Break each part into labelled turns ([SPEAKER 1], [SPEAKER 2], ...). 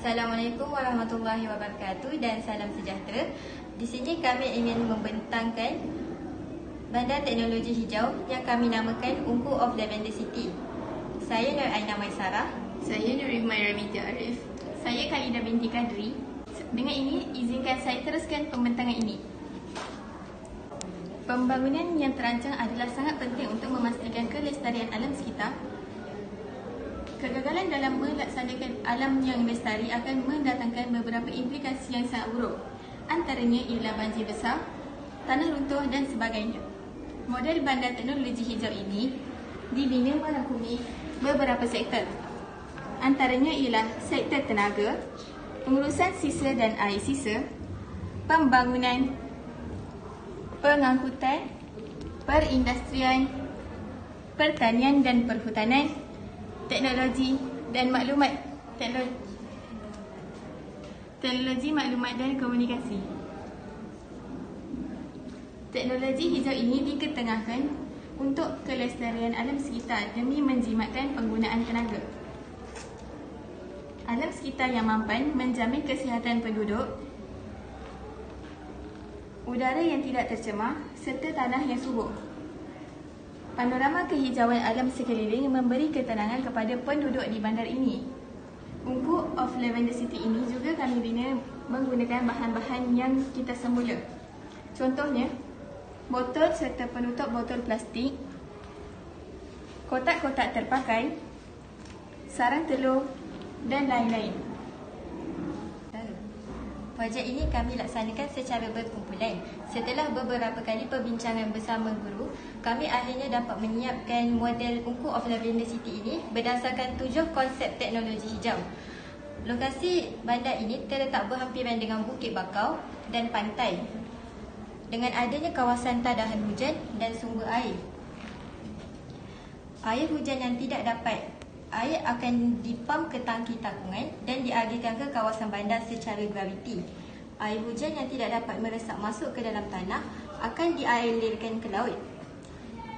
[SPEAKER 1] Assalamualaikum warahmatullahi wabarakatuh dan salam sejahtera. Di sini kami ingin membentangkan Bandar Teknologi Hijau yang kami namakan Ungku of Lavender City. Saya Nur Aina Maisarah.
[SPEAKER 2] Saya Nur Ihmaira Binti Arif.
[SPEAKER 3] Saya Khalida binti Kadri. Dengan ini, izinkan saya teruskan pembentangan ini. Pembangunan yang terancang adalah sangat penting untuk memastikan kelestarian alam sekitar. Kegagalan dalam melaksanakan alam yang lestari akan mendatangkan beberapa implikasi yang sangat buruk. Antaranya ialah banjir besar, tanah runtuh dan sebagainya. Model Bandar Teknologi Hijau ini dibina merangkumi beberapa sektor. Antaranya ialah sektor tenaga, pengurusan sisa dan air sisa, pembangunan, pengangkutan, perindustrian, pertanian dan perhutanan, teknologi dan maklumat, teknologi maklumat dan komunikasi. Teknologi hijau ini diketengahkan untuk kelestarian alam sekitar demi menjimatkan penggunaan tenaga. Alam sekitar yang mampan menjamin kesihatan penduduk, udara yang tidak tercemar serta tanah yang subur. Panorama kehijauan alam sekeliling memberi ketenangan kepada penduduk di bandar ini. Ungku of Lavender City ini juga kami bina menggunakan bahan-bahan yang kita semula. Contohnya, botol serta penutup botol plastik, kotak-kotak terpakai, sarang telur dan lain-lain.
[SPEAKER 1] Projek ini kami laksanakan secara berkumpulan. Setelah beberapa kali perbincangan bersama guru, kami akhirnya dapat menyiapkan model Ungku of Lavender City ini berdasarkan 7 konsep teknologi hijau. Lokasi bandar ini terletak berhampiran dengan bukit bakau dan pantai, dengan adanya kawasan tadahan hujan dan sumber air. Air hujan yang tidak dapat air akan dipam ke tangki takungan dan dialirkan ke kawasan bandar secara graviti. Air hujan yang tidak dapat meresap masuk ke dalam tanah akan dialirkan ke laut.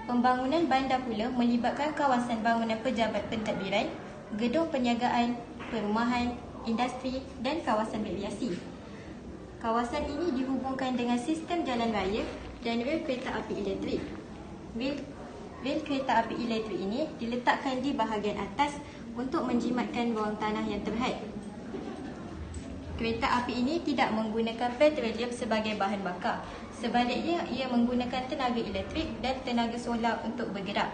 [SPEAKER 1] Pembangunan bandar pula melibatkan kawasan bangunan pejabat pentadbiran, gedung perniagaan, perumahan, industri dan kawasan rekreasi. Kawasan ini dihubungkan dengan sistem jalan raya dan rel kereta api elektrik. Rel kereta api elektrik ini diletakkan di bahagian atas untuk menjimatkan ruang tanah yang terhad. Kereta api ini tidak menggunakan petroleum sebagai bahan bakar. Sebaliknya, ia menggunakan tenaga elektrik dan tenaga solar untuk bergerak.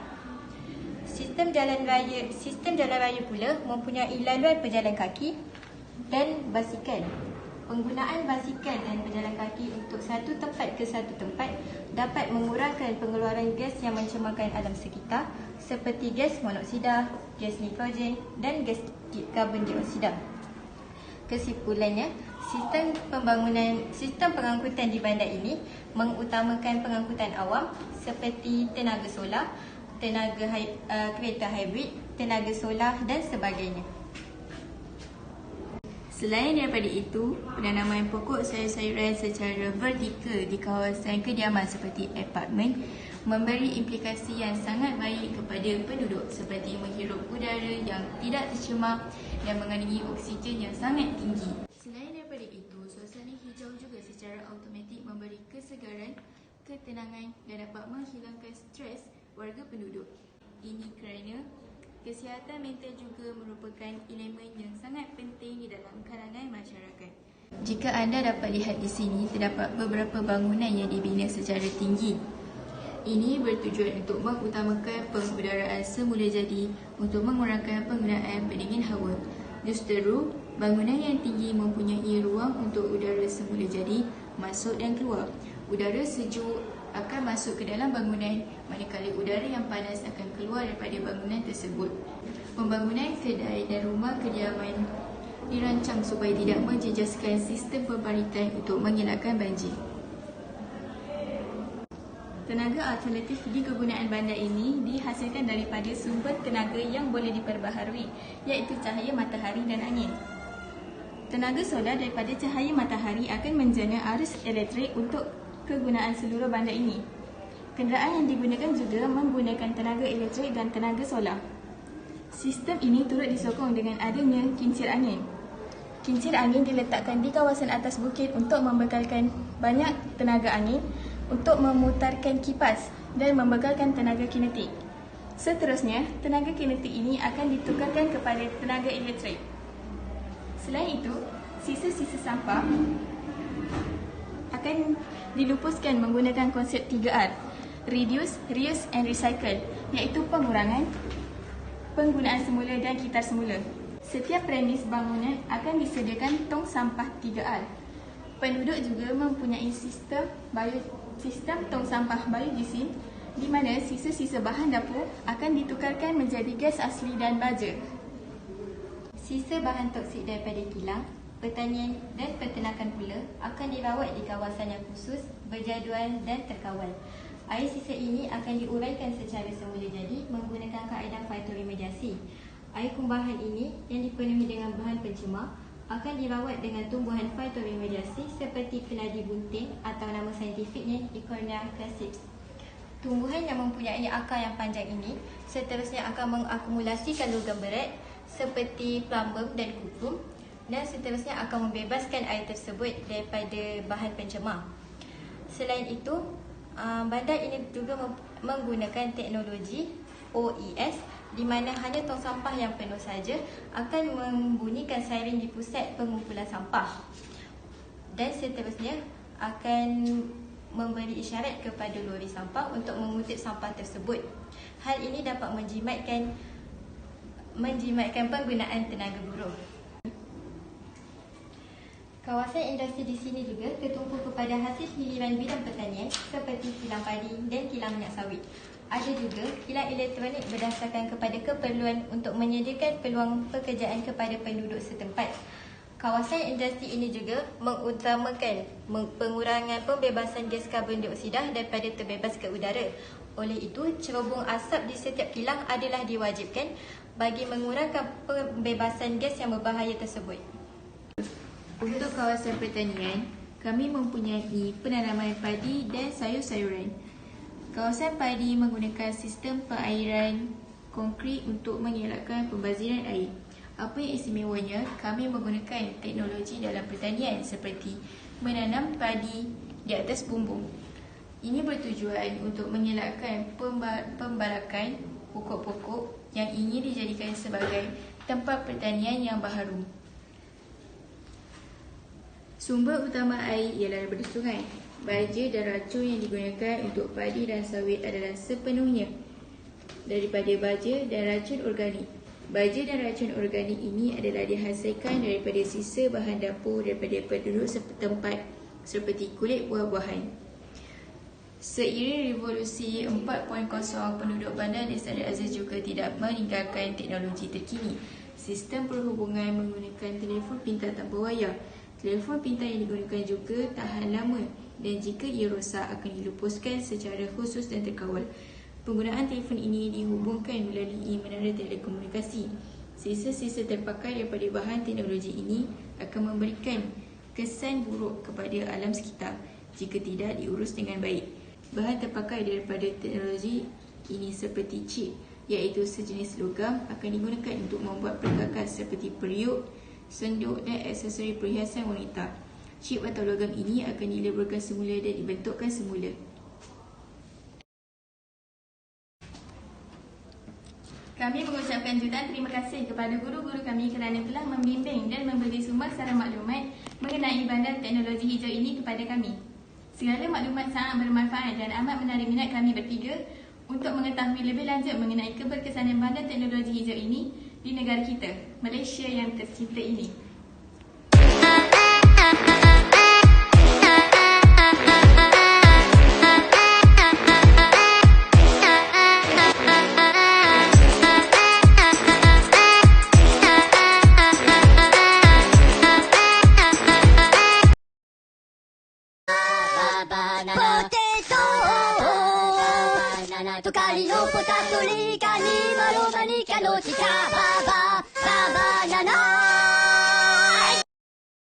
[SPEAKER 1] Sistem jalan raya pula mempunyai laluan pejalan kaki dan basikal. Penggunaan basikal dan berjalan kaki untuk satu tempat ke satu tempat dapat mengurangkan pengeluaran gas yang mencemarkan alam sekitar seperti gas monoksida, gas nitrogen dan gas karbon dioksida. Kesimpulannya, sistem pengangkutan di bandar ini mengutamakan pengangkutan awam seperti tenaga solar, kereta hybrid, tenaga solar dan sebagainya.
[SPEAKER 2] Selain daripada itu, penanaman pokok sayur-sayuran secara vertikal di kawasan kediaman seperti apartmen memberi implikasi yang sangat baik kepada penduduk seperti menghirup udara yang tidak tercemar dan mengandungi oksigen yang sangat tinggi. Selain daripada itu, suasana hijau juga secara automatik memberi kesegaran, ketenangan dan dapat menghilangkan stres warga penduduk. Ini kerana kesihatan mental juga merupakan elemen yang sangat penting di dalam kalangan masyarakat. Jika anda dapat lihat di sini, terdapat beberapa bangunan yang dibina secara tinggi. Ini bertujuan untuk mengutamakan pengudaraan semula jadi untuk mengurangkan penggunaan pendingin hawa. Justeru, bangunan yang tinggi mempunyai ruang untuk udara semula jadi masuk dan keluar. Udara sejuk akan masuk ke dalam bangunan, manakala udara yang panas akan keluar daripada bangunan tersebut. Pembangunan kedai dan rumah kediaman dirancang supaya tidak menjejaskan sistem pemberitan untuk mengelakkan banjir.
[SPEAKER 3] Tenaga alternatif di kegunaan bandar ini dihasilkan daripada sumber tenaga yang boleh diperbaharui, iaitu cahaya matahari dan angin. Tenaga solar daripada cahaya matahari akan menjana arus elektrik untuk kegunaan seluruh bandar ini. Kenderaan yang digunakan juga menggunakan tenaga elektrik dan tenaga solar. Sistem ini turut disokong dengan adanya kincir angin. Kincir angin diletakkan di kawasan atas bukit untuk membekalkan banyak tenaga angin untuk memutarkan kipas dan membekalkan tenaga kinetik. Seterusnya, tenaga kinetik ini akan ditukarkan kepada tenaga elektrik. Selain itu, sisa-sisa sampah akan dilupuskan menggunakan konsep 3R, Reduce, Reuse and Recycle, iaitu pengurangan, penggunaan semula dan kitar semula. Setiap premis bangunan akan disediakan tong sampah 3R. Penduduk juga mempunyai sistem tong sampah biogesin di mana sisa-sisa bahan dapur akan ditukarkan menjadi gas asli dan baja.
[SPEAKER 1] Sisa bahan toksik daripada kilang, pertanian dan peternakan pula akan dirawat di kawasan yang khusus, berjadual dan terkawal. Air sisa ini akan diuraikan secara semula jadi menggunakan kaedah fitoremediasi. Air kumbahan ini yang dipenuhi dengan bahan pencemar akan dirawat dengan tumbuhan fitoremediasi seperti keladi bunting atau nama saintifiknya Eichhornia crassips. Tumbuhan yang mempunyai akar yang panjang ini seterusnya akan mengakumulasikan logam berat seperti plumbum dan kuprum dan seterusnya akan membebaskan air tersebut daripada bahan pencemar. Selain itu, bandar ini juga menggunakan teknologi OES di mana hanya tong sampah yang penuh saja akan membunyikan siren di pusat pengumpulan sampah dan seterusnya akan memberi isyarat kepada lori sampah untuk mengutip sampah tersebut. Hal ini dapat menjimatkan penggunaan tenaga buruh. Kawasan industri di sini juga tertumpu kepada hasil hiliran bidang pertanian seperti kilang padi dan kilang minyak sawit. Ada juga kilang elektronik berdasarkan kepada keperluan untuk menyediakan peluang pekerjaan kepada penduduk setempat. Kawasan industri ini juga mengutamakan pengurangan pembebasan gas karbon dioksida daripada terbebas ke udara. Oleh itu, cerobong asap di setiap kilang adalah diwajibkan bagi mengurangkan pembebasan gas yang berbahaya tersebut.
[SPEAKER 2] Untuk kawasan pertanian, kami mempunyai penanaman padi dan sayur-sayuran. Kawasan padi menggunakan sistem perairan konkrit untuk mengelakkan pembaziran air. Apa yang istimewanya, kami menggunakan teknologi dalam pertanian seperti menanam padi di atas bumbung. Ini bertujuan untuk mengelakkan pembalakan pokok-pokok yang ingin dijadikan sebagai tempat pertanian yang baharu. Sumber utama air ialah daripada sungai. Baja dan racun yang digunakan untuk padi dan sawit adalah sepenuhnya daripada baja dan racun organik. Baja dan racun organik ini adalah dihasilkan daripada sisa bahan dapur daripada penduduk setempat seperti kulit buah-buahan. Seiring revolusi 4.0, penduduk bandar Desa Adat Aziz juga tidak meninggalkan teknologi terkini. Sistem perhubungan menggunakan telefon pintar tanpa wayar. Telefon pintar yang digunakan juga tahan lama dan jika ia rosak akan dilupuskan secara khusus dan terkawal. Penggunaan telefon ini dihubungkan melalui menara telekomunikasi. Sisa-sisa terpakai daripada bahan teknologi ini akan memberikan kesan buruk kepada alam sekitar jika tidak diurus dengan baik. Bahan terpakai daripada teknologi ini seperti chip, iaitu sejenis logam akan digunakan untuk membuat perkakas seperti periuk, senduk dan aksesori perhiasan wanita. Chip atau logam ini akan dileburkan semula dan dibentukkan semula.
[SPEAKER 3] Kami mengucapkan jutaan terima kasih kepada guru-guru kami kerana telah membimbing dan memberi sumber secara maklumat mengenai bandar teknologi hijau ini kepada kami. Segala maklumat sangat bermanfaat dan amat menarik minat kami bertiga untuk mengetahui lebih lanjut mengenai keberkesanan bandar teknologi hijau ini di negara kita, Malaysia yang tercinta ini.
[SPEAKER 4] Potato, リカにマロマニカのチカババババナナ